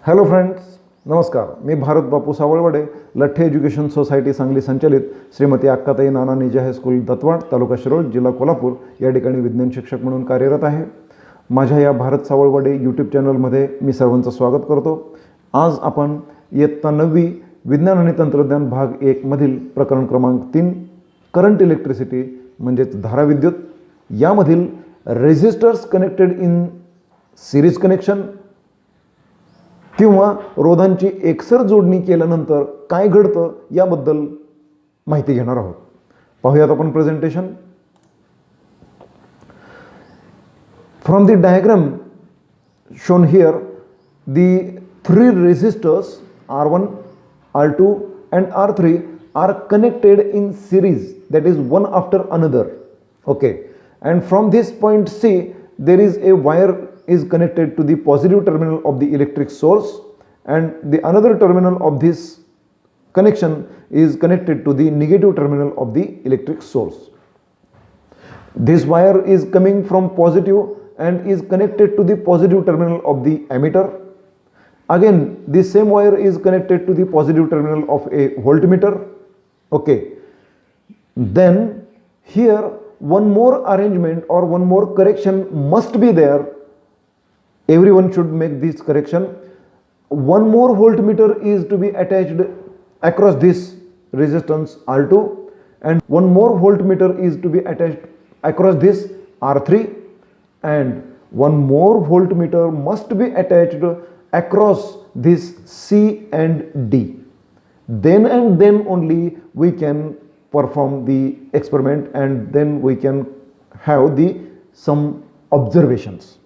Hello friends, नमस्कार. मी भारत बापू सावळवडे, Latthe education society Sangli संचलित श्रीमती अक्काताई नाना निजा हायस्कूल दत्तवाड, तालुका शिरोळ, जिल्हा कोल्हापूर या ठिकाणी विज्ञान शिक्षक म्हणून कार्यरत आहे. माझ्या या भारत सावळवडे यूट्यूब चॅनलमध्ये मी सर्वांचं स्वागत करतो. आज आपण इयत्ता 9वी विज्ञान आणि तंत्रज्ञान भाग 1 मधील प्रकरण क्रमांक 3 करंट इलेक्ट्रिसिटी म्हणजेच धाराविद्युत यामधील resistors connected in series connection किंवा रोधांची एकसर जोडणी केल्यानंतर काय घडतं याबद्दल माहिती घेणार आहोत. पाहूयात आपण presentation. From the diagram shown here, the three resistors R1, R2 and R3 are connected in series, that is one after another. Okay, and from this point C, there is a wire is connected to the positive terminal of the electric source, and the another terminal of this connection is connected to the negative terminal of the electric source. This wire is coming from positive and is connected to the positive terminal of the ammeter. Again, this same wire is connected to the positive terminal of a voltmeter. Okay, then here one more arrangement or one more correction must be there. Everyone should make this correction. One more voltmeter is to be attached across this resistance R2, and one more voltmeter is to be attached across this R3, and one more voltmeter must be attached across this C and D. Then and then only we can perform the experiment, and then we can have the some observations.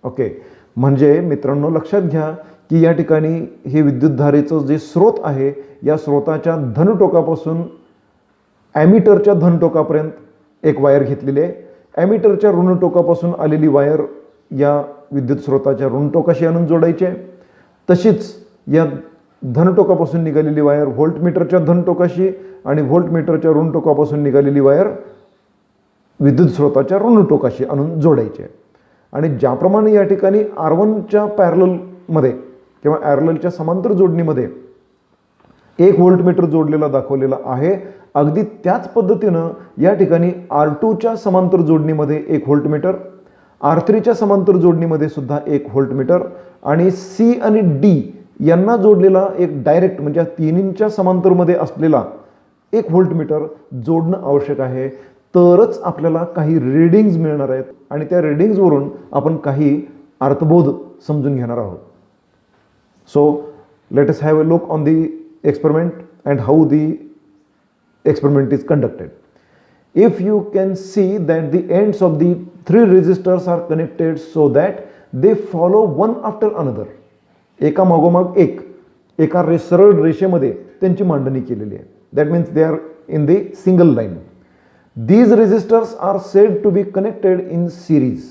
Okay, म्हणजे मित्रांनो लक्षात घ्या की या ठिकाणी हे विद्युतधारेचं जे स्रोत आहे या स्रोताच्या धनटोकापासून ॲमीटरच्या धनटोकापर्यंत एक वायर घेतलेली आहे. ॲमीटरच्या ऋणटोकापासून आलेली वायर या विद्युत स्रोताच्या ऋणटोकाशी आणून जोडायची आहे. तशीच या धनटोकापासून निघालेली वायर व्होल्टमीटरच्या धनटोकाशी आणि व्होल्टमीटरच्या ऋणटोकापासून निघालेली वायर विद्युत स्रोताच्या ऋणटोकाशी आणून जोडायची आहे. आणि ज्याप्रमाणे या ठिकाणी R1च्या पॅरललमध्ये किंवा पॅरललच्या समांतर जोडणीमध्ये एक व्होल्टमीटर जोडलेला दाखवलेला आहे, अगदी त्याच पद्धतीनं या ठिकाणी R2च्या समांतर जोडणीमध्ये एक व्होल्टमीटर, R3च्या समांतर जोडणीमध्ये सुद्धा एक व्होल्टमीटर आणि C आणि D यांना जोडलेला एक डायरेक्ट म्हणजे तिन्हींच्या समांतरमध्ये असलेला एक व्होल्टमीटर जोडणं आवश्यक आहे. तरच आपल्याला काही रीडिंग्स मिळणार आहेत आणि त्या रीडिंग्सवरून आपण काही अर्थबोध समजून घेणार आहोत. So let us have a look on the experiment and how the experiment is conducted. If you can see that the ends of the three resistors are connected so that they follow one after another. एका मागोमाग एक एका सरळ रेषेमध्ये त्यांची मांडणी केलेली आहे. That means they are in the single line. These resistors are said to be connected in series.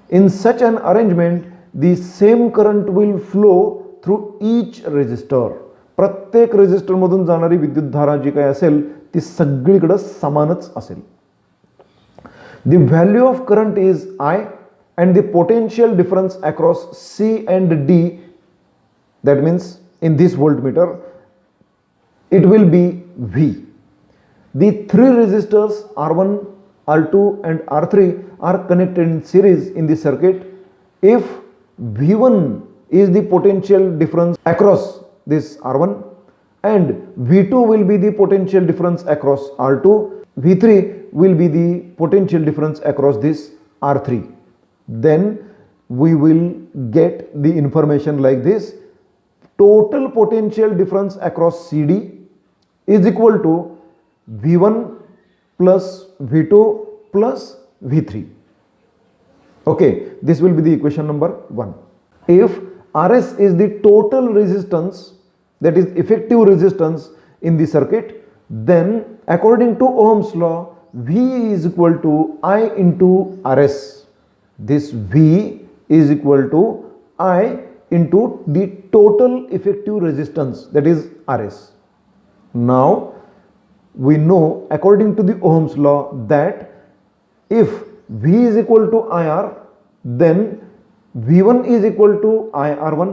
In such an arrangement, the same current will flow through each resistor. प्रत्येक रेझिस्टर मधून जाणारी विद्युतधारा जी काही असेल ती सगळीकडे समानच असेल. The value of current is I and the potential difference across C and D, that means in this voltmeter it will be V. The three resistors R1, R2 and R3 are connected in series in the circuit. If V1 is the potential difference across this R1 and V2 will be the potential difference across R2, V3 will be the potential difference across this R3, then we will get the information like this: total potential difference across CD is equal to V1 plus V2 plus V3. Okay, this will be the equation number 1. If Rs is the total resistance, that is effective resistance in the circuit, then according to Ohm's law, V is equal to I into Rs. This V is equal to I into the total effective resistance, that is Rs. Now we know according to the Ohm's law that if V is equal to IR, then V1 is equal to IR1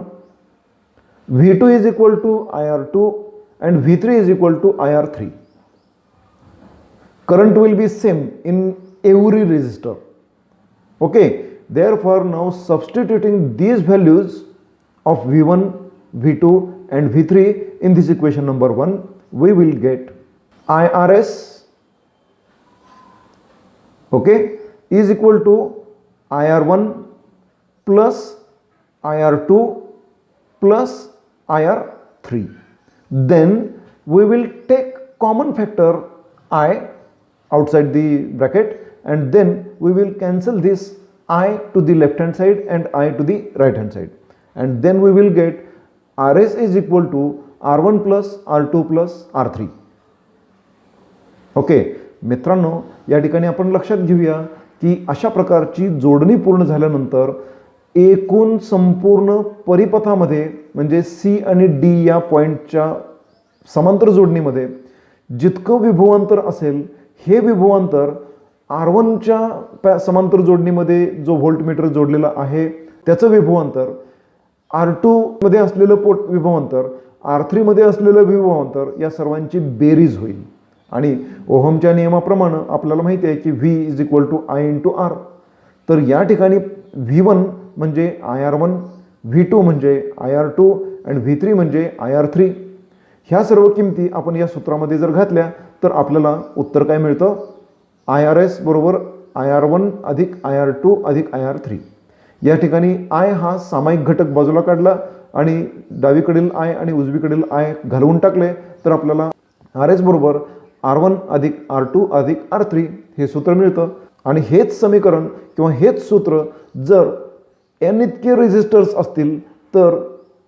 V2 is equal to IR2 and V3 is equal to IR3. Current will be same in every resistor. Okay, therefore now substituting these values of V1, V2 and V3 in this equation number 1, we will get IRS, okay, is equal to IR1 plus IR2 plus IR3. Then we will take common factor I outside the bracket, and then we will cancel this I to the left hand side and I to the right hand side, and then we will get RS is equal to R1 plus R2 plus R3. Okay मित्रांनो, या ठिकाणी आपण लक्षात घेऊया की अशा प्रकारची जोडणी पूर्ण झाल्यानंतर एकूण संपूर्ण परिपथामध्ये म्हणजे सी आणि डी या पॉइंटच्या समांतर जोडणीमध्ये जितकं विभवांतर असेल, हे विभवांतर R1च्या समांतर जोडणीमध्ये जो व्होल्टमीटर जोडलेला आहे त्याचं विभवांतर, R2 मध्ये असलेलं विभवांतर, R3 मध्ये असलेलं विभवांतर या सर्वांची बेरीज होईल. आणि ओहमच्या नियमाप्रमाणे आपल्याला माहिती आहे की V is equal to I into R. तर या ठिकाणी V1 म्हणजे IR1, V2 म्हणजे IR2 आणि V3 म्हणजे IR3. ह्या सर्व किमती आपण या सूत्रामध्ये जर घातल्या तर आपल्याला उत्तर काय मिळतं? IRS बरोबर IR1 अधिक IR2 अधिक IR3. या ठिकाणी I हा सामायिक घटक बाजूला काढला आणि डावीकडील I आणि उजवीकडील I घालवून टाकले तर आपल्याला RS बरोबर R1 अधिक R2 अधिक R3 हे सूत्र मिळतं. आणि हेच समीकरण किंवा हेच सूत्र जर n इतके रेझिस्टर्स असतील तर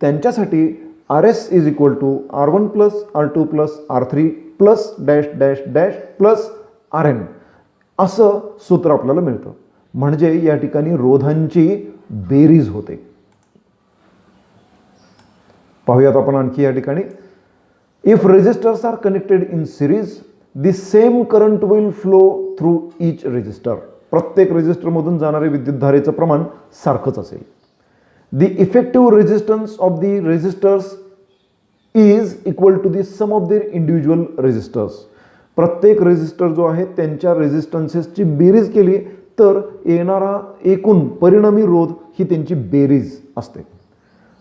त्यांच्यासाठी RS is equal to R1 plus R2 plus R3 plus dash dash dash plus RN असं सूत्र आपल्याला मिळतं. म्हणजे या ठिकाणी रोधांची बेरीज होते. पाहूयात आपण आणखी या ठिकाणी, if resistors are connected in series the same current will flow through each resistor. प्रत्येक रेझिस्टरमधून जाणारे विद्युतधारेचं प्रमाण सारखंच असेल. The effective resistance of the resistors is equal to the sum of their individual resistors. प्रत्येक रेझिस्टर जो आहे त्यांच्या रेझिस्टन्सेसची बेरीज केली तर येणारा एकूण परिणामी रोध ही त्यांची बेरीज असते.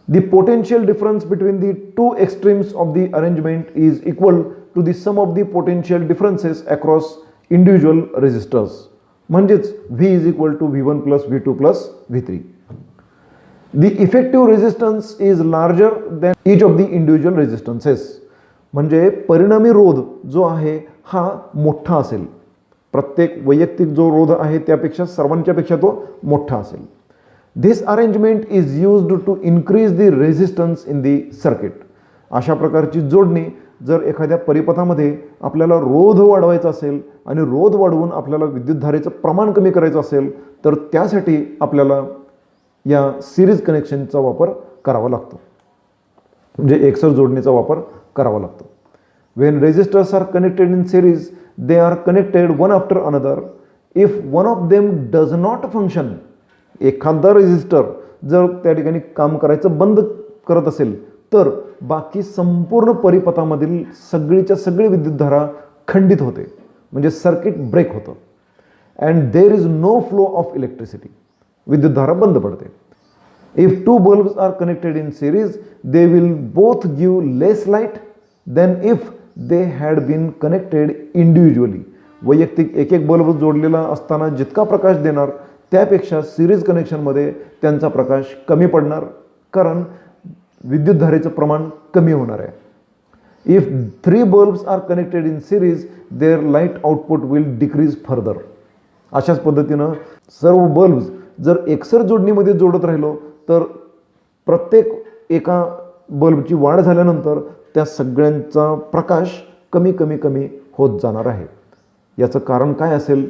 The potential difference between the two extremes of the arrangement is equal to the sum of the potential differences across individual resistors. म्हणजेच V is equal to V1 plus V2 plus V3. The effective resistance is larger than each of the individual resistances. म्हणजे परिणामी रोध जो आहे हा मोठा असेल. प्रत्येक वैयक्तिक जो रोध आहे त्यापेक्षा सर्वांच्यापेक्षा तो मोठा असेल. This arrangement is used to increase the resistance in the circuit. अशा प्रकारची जोडणी जर एखाद्या परिपथामध्ये आपल्याला रोध वाढवायचा असेल आणि रोध वाढवून आपल्याला विद्युतधारेचं प्रमाण कमी करायचं असेल तर त्यासाठी आपल्याला या सिरीज कनेक्शनचा वापर करावा लागतो, म्हणजे एकसर जोडणीचा वापर करावा लागतो. When resistors are connected in series, they are connected one after another. If one of them does not function, एखादा रेझिस्टर जर त्या ठिकाणी काम करायचं बंद करत असेल तर बाकी संपूर्ण परिपथामधील सगळीच्या सगळी विद्युतधारा खंडित होते, म्हणजे सर्किट ब्रेक होतं. And there is no flow of electricity. विद्युतधारा बंद पडते. If two bulbs are connected in series they will both give less light than if they had been connected individually. वैयक्तिक एक एक बल्ब जोडलेला असताना जितका प्रकाश देणार त्यापेक्षा सिरीज कनेक्शनमध्ये त्यांचा प्रकाश कमी पडणार, कारण विद्युतधारेचं प्रमाण कमी होणार आहे. If 3 bulbs are connected in series their light output will decrease further. अशाच पद्धतीनं सर्व बल्ब्स जर एकसर जोडणीमध्ये जोडत राहिलो तर प्रत्येक एका बल्बची वाढ झाल्यानंतर त्या सगळ्यांचा प्रकाश कमी कमी कमी होत जाणार आहे. याचं कारण काय असेल?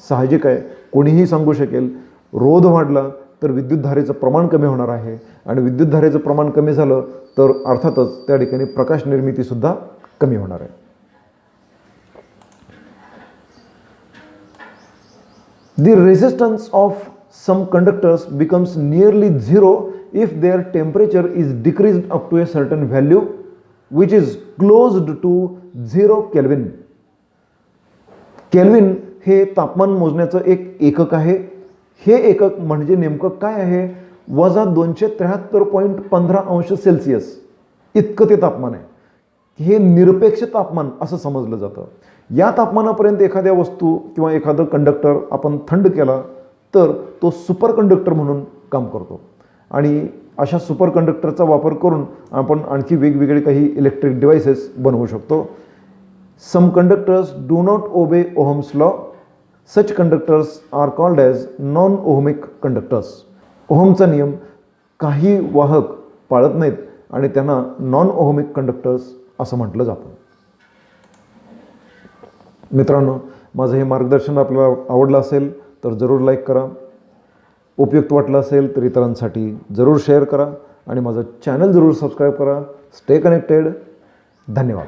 साहजिक आहे, कोणीही सांगू शकेल, रोध वाढला तर विद्युतधारेचं प्रमाण कमी होणार आहे आणि विद्युतधारेचं प्रमाण कमी झालं तर अर्थातच त्या ठिकाणी प्रकाश निर्मिती सुद्धा कमी होणार आहे. The resistance of some conductors becomes nearly zero if their temperature is decreased up to a certain value which is closed to 0 Kelvin. Kelvin हे तापमान मोजण्याचं एक एकक आहे. हे एकक म्हणजे नेमकं काय आहे? वजा 273.15 अंश सेल्सिअस इतकं ते तापमान आहे. हे निरपेक्ष तापमान असं समजलं जातं. या तापमानापर्यंत एखाद्या वस्तू किंवा एखादं कंडक्टर आपण थंड केला तर तो सुपर कंडक्टर म्हणून काम करतो. आणि अशा सुपर कंडक्टरचा वापर करून आपण आणखी वेगवेगळे काही इलेक्ट्रिक डिव्हाइसेस बनवू शकतो. Some conductors do not obey Ohm's law. Such conductors are called as non ohmic conductors. ओहमचा नियम काही वाहक पाळत नाहीत आणि त्यांना नॉन ओहमिक कंडक्टर्स असं म्हटलं जातं. मित्रांनो, माझं हे मार्गदर्शन आपल्याला आवडलं असेल तर जरूर लाईक करा. उपयुक्त वाटलं असेल तर इतरांसाठी जरूर शेअर करा आणि माझं चॅनल जरूर सबस्क्राईब करा. Stay connected. धन्यवाद.